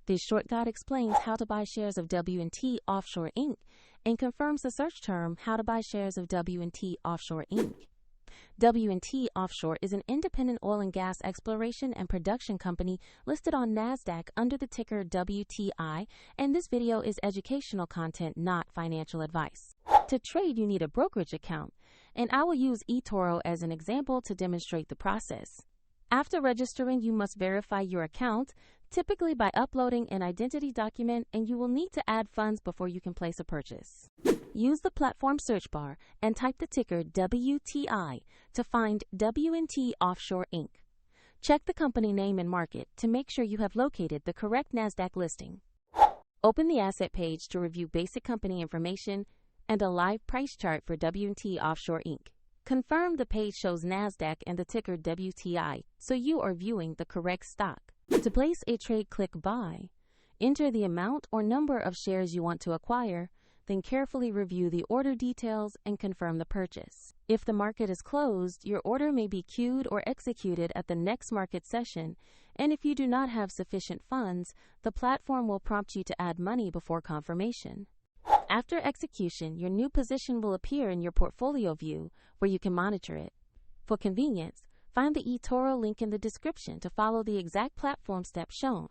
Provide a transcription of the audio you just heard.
This short guide explains how to buy shares of W&T Offshore Inc. and confirms the search term how to buy shares of W&T Offshore Inc. W&T Offshore is an independent oil and gas exploration and production company listed on NASDAQ under the ticker WTI, and this video is educational content, not financial advice. To trade, you need a brokerage account, and I will use eToro as an example to demonstrate the process. After registering, you must verify your account, typically by uploading an identity document, and you will need to add funds before you can place a purchase. Use the platform search bar and type the ticker WTI to find W&T Offshore Inc. Check the company name and market to make sure you have located the correct NASDAQ listing. Open the asset page to review basic company information and a live price chart for W&T Offshore Inc. Confirm the page shows NASDAQ and the ticker WTI, so you are viewing the correct stock. To place a trade, click Buy. Enter the amount or number of shares you want to acquire, then carefully review the order details and confirm the purchase. If the market is closed, your order may be queued or executed at the next market session, and if you do not have sufficient funds, the platform will prompt you to add money before confirmation. After execution, your new position will appear in your portfolio view where you can monitor it. For convenience, find the eToro link in the description to follow the exact platform steps shown.